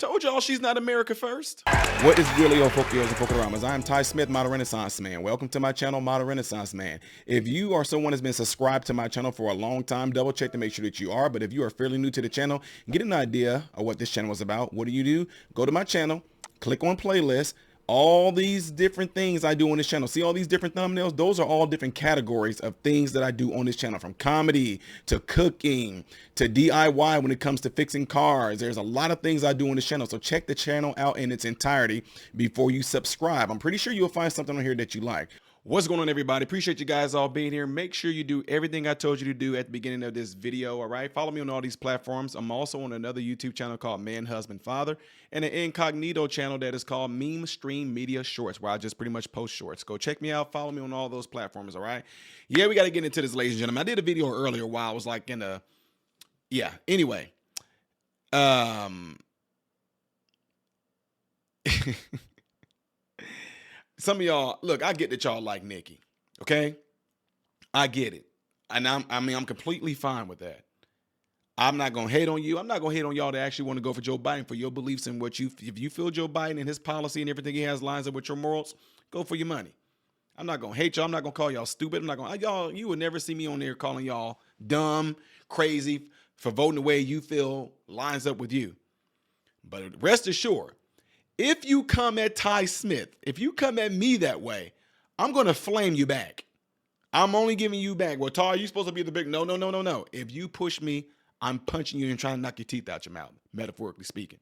Told y'all she's not America first. What is really your Fokios and Fokaramas? I am Ty Smith, Model Renaissance Man. Welcome to my channel, Model Renaissance Man. If you are someone that's been subscribed to my channel for a long time, double check to make sure that you are. But if you are fairly new to the channel, get an idea of what this channel is about. What do? Go to my channel, click on playlist. All these different things I do on this channel. See all these different thumbnails? Those are all different categories of things that I do on this channel, from comedy to cooking to DIY when it comes to fixing cars. There's a lot of things I do on this channel. So check the channel out in its entirety before you subscribe. I'm pretty sure you'll find something on here that you like. What's going on, everybody? Appreciate you guys all being here. Make sure you do everything I told you to do at the beginning of this video, all right? Follow me on all these platforms. I'm also on another YouTube channel called Man, Husband, Father, and an incognito channel that is called Meme Stream Media Shorts, where I just pretty much post shorts. Go check me out. Follow me on all those platforms, all right? Yeah, we got to get into this, ladies and gentlemen. I did a video earlier while I was like in a, yeah, anyway. Some of y'all, look, I get that y'all like Nikki, okay? I get it. And I'm completely fine with that. I'm not going to hate on you. I'm not going to hate on y'all that actually want to go for Joe Biden for your beliefs and what if you feel Joe Biden and his policy and everything he has lines up with your morals, go for your money. I'm not going to hate y'all. I'm not going to call y'all stupid. I'm not going to, y'all, you would never see me on there calling y'all dumb, crazy for voting the way you feel lines up with you. But rest assured, if you come at Ty Smith, if you come at me that way, I'm going to flame you back. I'm only giving you back. Well, Ty, you're supposed to be the big, no. If you push me, I'm punching you and trying to knock your teeth out your mouth, metaphorically speaking.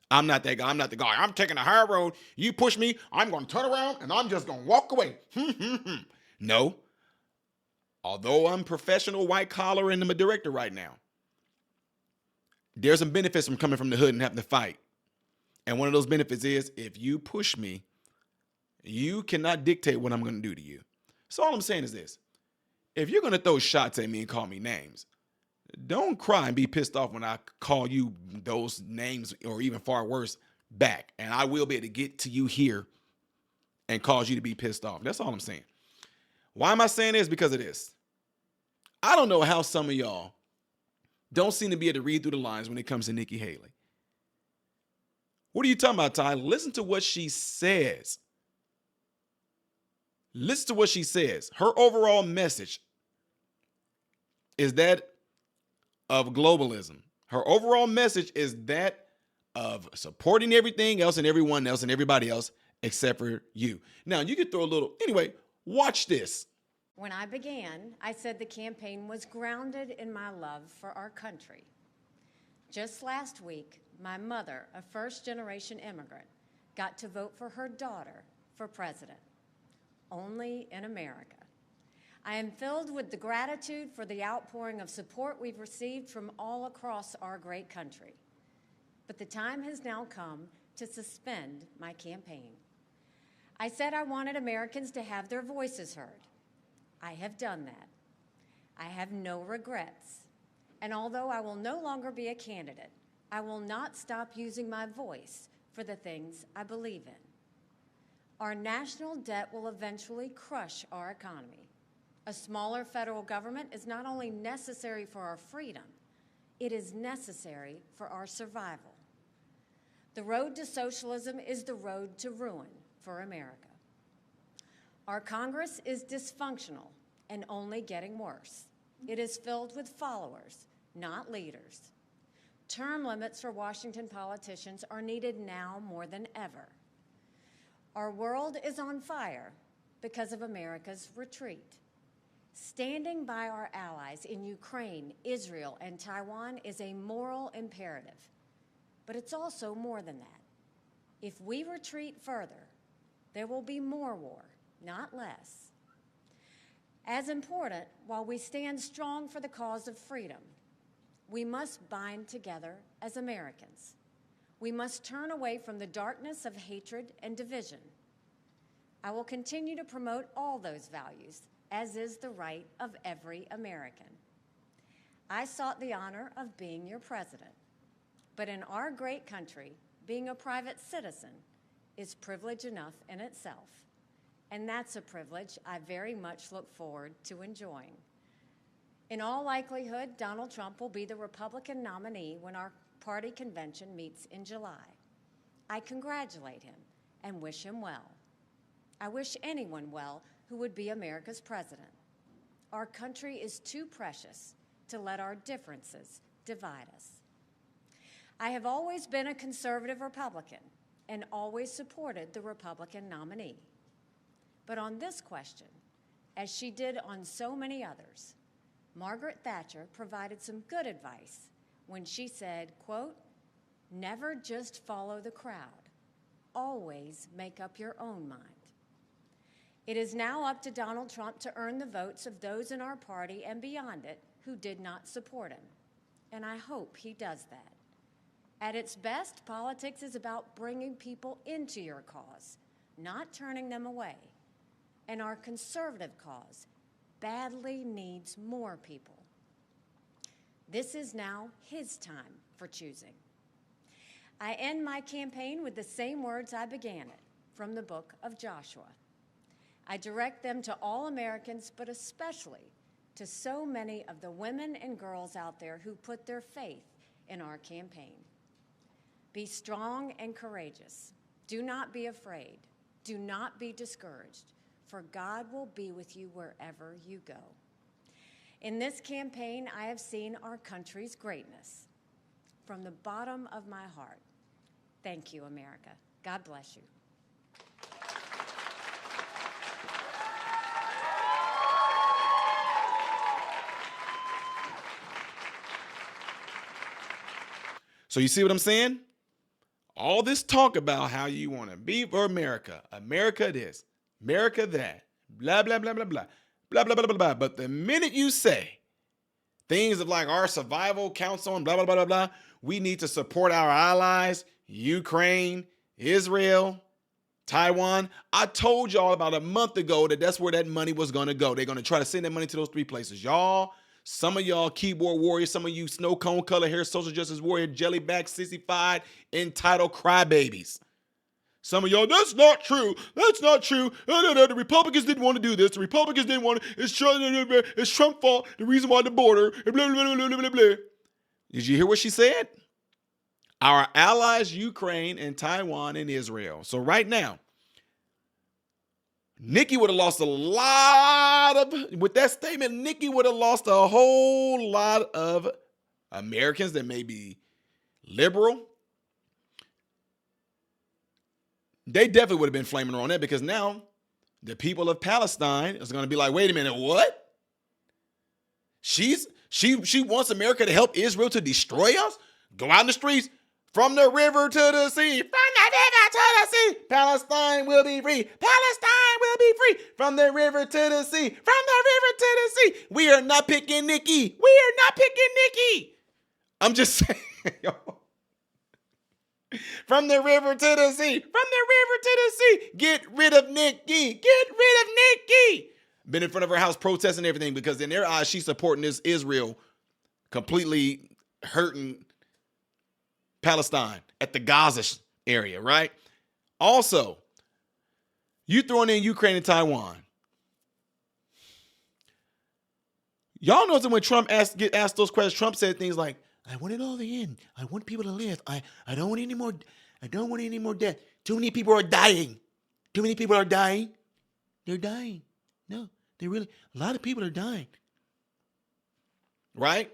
I'm not that guy. I'm not the guy. I'm taking a high road. You push me, I'm going to turn around and I'm just going to walk away. No. Although I'm professional, white collar, and I'm a director right now, there's some benefits from coming from the hood and having to fight. And one of those benefits is if you push me, you cannot dictate what I'm going to do to you. So all I'm saying is this. If you're going to throw shots at me and call me names, don't cry and be pissed off when I call you those names or even far worse back. And I will be able to get to you here and cause you to be pissed off. That's all I'm saying. Why am I saying this? Because of this. I don't know how some of y'all don't seem to be able to read through the lines when it comes to Nikki Haley. What are you talking about, Ty? Listen to what she says. Listen to what she says. Her overall message is that of globalism. Her overall message is that of supporting everything else and everyone else and everybody else except for you. Now, you could throw a little, anyway, watch this. When I began, I said the campaign was grounded in my love for our country. Just last week, my mother, a first-generation immigrant, got to vote for her daughter for president. Only in America. I am filled with the gratitude for the outpouring of support we've received from all across our great country. But the time has now come to suspend my campaign. I said I wanted Americans to have their voices heard. I have done that. I have no regrets. And although I will no longer be a candidate, I will not stop using my voice for the things I believe in. Our national debt will eventually crush our economy. A smaller federal government is not only necessary for our freedom, it is necessary for our survival. The road to socialism is the road to ruin for America. Our Congress is dysfunctional and only getting worse. It is filled with followers, not leaders. Term limits for Washington politicians are needed now more than ever. Our world is on fire because of America's retreat. Standing by our allies in Ukraine, Israel, and Taiwan is a moral imperative. But it's also more than that. If we retreat further, there will be more war, not less. As important, while we stand strong for the cause of freedom, we must bind together as Americans. We must turn away from the darkness of hatred and division. I will continue to promote all those values, as is the right of every American. I sought the honor of being your president, but in our great country, being a private citizen is privilege enough in itself, and that's a privilege I very much look forward to enjoying. In all likelihood, Donald Trump will be the Republican nominee when our party convention meets in July. I congratulate him and wish him well. I wish anyone well who would be America's president. Our country is too precious to let our differences divide us. I have always been a conservative Republican and always supported the Republican nominee. But on this question, as she did on so many others, Margaret Thatcher provided some good advice when she said, quote, "Never just follow the crowd. Always make up your own mind." It is now up to Donald Trump to earn the votes of those in our party and beyond it who did not support him, and I hope he does that. At its best, politics is about bringing people into your cause, not turning them away. And our conservative cause badly needs more people. This is now his time for choosing. I end my campaign with the same words I began it, from the book of Joshua. I direct them to all Americans, but especially to so many of the women and girls out there who put their faith in our campaign. Be strong and courageous. Do not be afraid. Do not be discouraged, for God will be with you wherever you go. In this campaign, I have seen our country's greatness. From the bottom of my heart, thank you, America. God bless you. So you see what I'm saying? All this talk about how you want to be for America, America this, America that, blah, blah, blah, blah, blah, blah, blah, blah, blah, blah. But the minute you say things of like our survival council and blah, blah, blah, blah, blah, we need to support our allies, Ukraine, Israel, Taiwan. I told y'all about a month ago that that's where that money was going to go. They're going to try to send that money to those three places. Y'all, some of y'all keyboard warriors, some of you snow cone color hair, social justice warrior, jellyback, sissified, entitled crybabies. Some of y'all, that's not true. That's not true. The Republicans didn't want to do this. The Republicans didn't want to. It's Trump's fault. The reason why the border. Blah, blah, blah, blah, blah, blah. Did you hear what she said? Our allies, Ukraine and Taiwan and Israel. So right now, Nikki would have lost a lot of, with that statement, Nikki would have lost a whole lot of Americans that may be liberal. They definitely would have been flaming her on that, because now the people of Palestine is going to be like, wait a minute, what? She wants America to help Israel to destroy us? Go out in the streets. From the river to the sea, from the river to the sea, Palestine will be free. Palestine will be free. From the river to the sea, from the river to the sea. We are not picking Nikki. We are not picking Nikki. I'm just saying, yo. From the river to the sea, from the river to the sea. Get rid of Nikki. Get rid of Nikki. Been in front of her house protesting everything, because in their eyes, she's supporting this Israel completely hurting Palestine at the Gaza area, right? Also, you throwing in Ukraine and Taiwan. Y'all know that when Trump get asked those questions, Trump said things like, I want it all to end. I want people to live. I don't want any more. I don't want any more death. Too many people are dying. Too many people are dying. They're dying. No, a lot of people are dying. Right?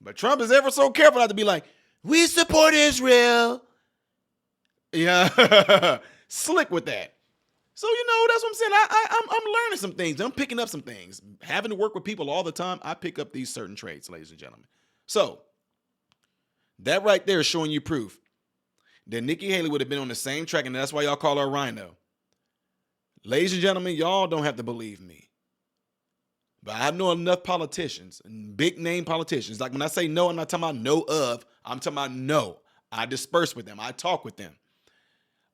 But Trump is ever so careful not to be like, we support Israel. Yeah, slick with that. So, that's what I'm saying. I'm learning some things. I'm picking up some things. Having to work with people all the time, I pick up these certain traits, ladies and gentlemen. So, that right there is showing you proof that Nikki Haley would have been on the same track, and that's why y'all call her Rhino. Ladies and gentlemen, y'all don't have to believe me. But I know enough politicians, big name politicians. Like when I say no, I'm not talking about know of. I'm talking about know. I disperse with them. I talk with them.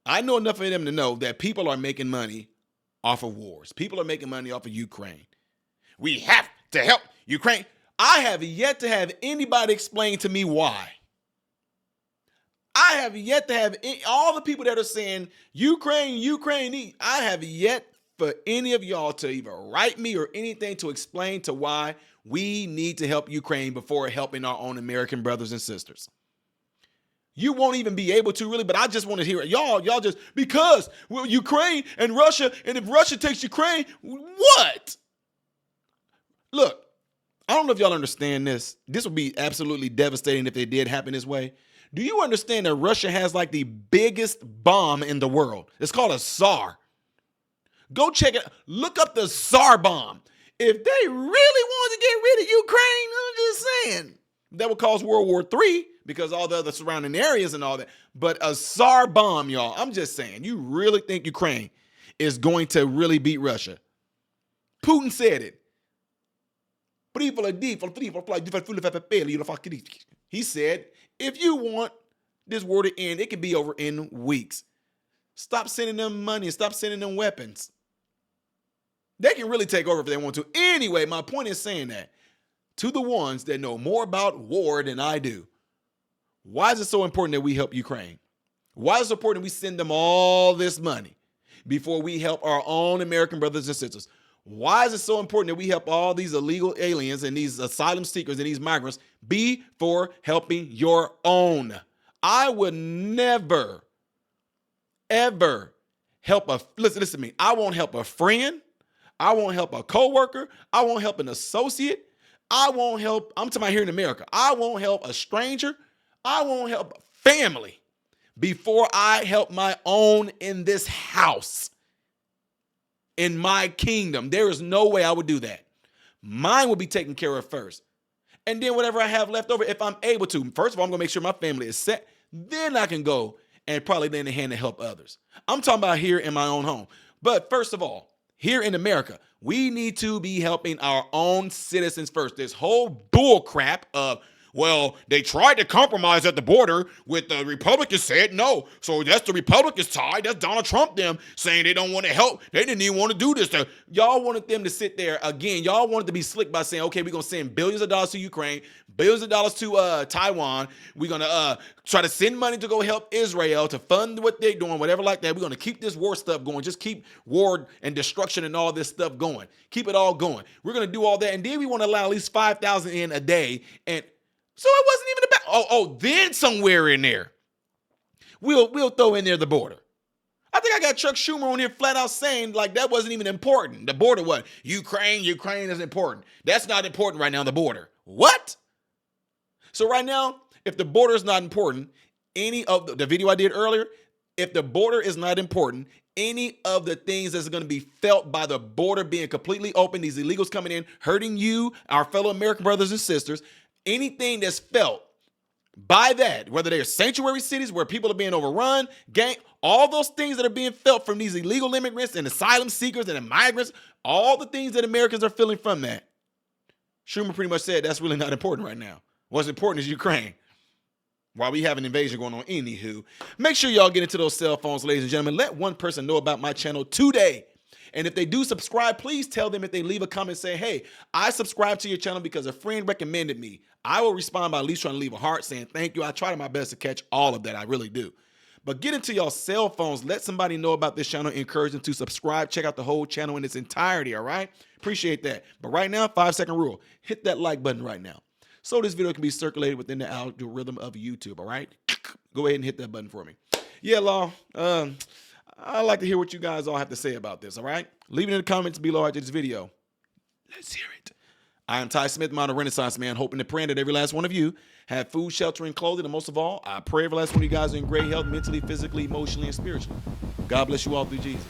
I know enough of them to know that people are making money off of wars. People are making money off of Ukraine. We have to help Ukraine. I have yet to have anybody explain to me why. I have yet to have all the people that are saying Ukraine. I have yet for any of y'all to either write me or anything to explain to why we need to help Ukraine before helping our own American brothers and sisters. You won't even be able to really, but I just want to hear it. Y'all just, because Ukraine and Russia, and if Russia takes Ukraine, what? Look, I don't know if y'all understand this. This would be absolutely devastating if it did happen this way. Do you understand that Russia has like the biggest bomb in the world? It's called a SAR. Go check it. Look up the SAR bomb. If they really wanted to get rid of Ukraine, I'm just saying, that would cause World War III because all the other surrounding areas and all that. But a SAR bomb, y'all, I'm just saying, you really think Ukraine is going to really beat Russia? Putin said it. He said, if you want this war to end, it can be over in weeks. Stop sending them money. Stop sending them weapons. They can really take over if they want to. Anyway, my point is saying that to the ones that know more about war than I do, why is it so important that we help Ukraine? Why is it important we send them all this money before we help our own American brothers and sisters? Why is it so important that we help all these illegal aliens and these asylum seekers and these migrants before helping your own? I would never, ever help listen to me. I won't help a friend. I won't help a coworker. I won't help an associate. I won't help, I'm talking about here in America. I won't help a stranger. I won't help family before I help my own in this house. In my kingdom, there is no way I would do that. Mine will be taken care of first. And then whatever I have left over, if I'm able to, first of all, I'm going to make sure my family is set. Then I can go and probably lend a hand to help others. I'm talking about here in my own home. But first of all, here in America, we need to be helping our own citizens first. This whole bull crap of, well, they tried to compromise at the border with the Republicans said no. So that's the Republicans' side. That's Donald Trump them saying they don't want to help. They didn't even want to do this. Y'all wanted them to sit there again. Y'all wanted to be slick by saying, okay, we're going to send billions of dollars to Ukraine, billions of dollars to Taiwan. We're going to try to send money to go help Israel to fund what they're doing, whatever like that. We're going to keep this war stuff going. Just keep war and destruction and all this stuff going. Keep it all going. We're going to do all that. And then we want to allow at least 5,000 in a day. And so it wasn't even about, then somewhere in there, we'll throw in there the border. I think I got Chuck Schumer on here flat out saying like that wasn't even important. The border was Ukraine is important. That's not important right now, the border. What? So right now, if the border is not important, any of the video I did earlier, if the border is not important, any of the things that's going to be felt by the border being completely open, these illegals coming in, hurting you, our fellow American brothers and sisters, anything that's felt by that, whether they're sanctuary cities where people are being overrun, all those things that are being felt from these illegal immigrants and asylum seekers and migrants, all the things that Americans are feeling from that, Schumer pretty much said that's really not important right now. What's important is Ukraine. While we have an invasion going on, anywho, make sure y'all get into those cell phones, ladies and gentlemen. Let one person know about my channel today. And if they do subscribe, please tell them if they leave a comment saying, hey, I subscribed to your channel because a friend recommended me. I will respond by at least trying to leave a heart saying thank you. I try my best to catch all of that. I really do. But get into your cell phones. Let somebody know about this channel. Encourage them to subscribe. Check out the whole channel in its entirety, all right? Appreciate that. But right now, 5-second rule. Hit that like button right now so this video can be circulated within the algorithm of YouTube, all right? Go ahead and hit that button for me. Yeah, Law. I'd like to hear what you guys all have to say about this, all right? Leave it in the comments below after this video. Let's hear it. I am Ty Smith, modern Renaissance man, hoping and praying that every last one of you have food, shelter, and clothing. And most of all, I pray every last one of you guys are in great health, mentally, physically, emotionally, and spiritually. God bless you all through Jesus.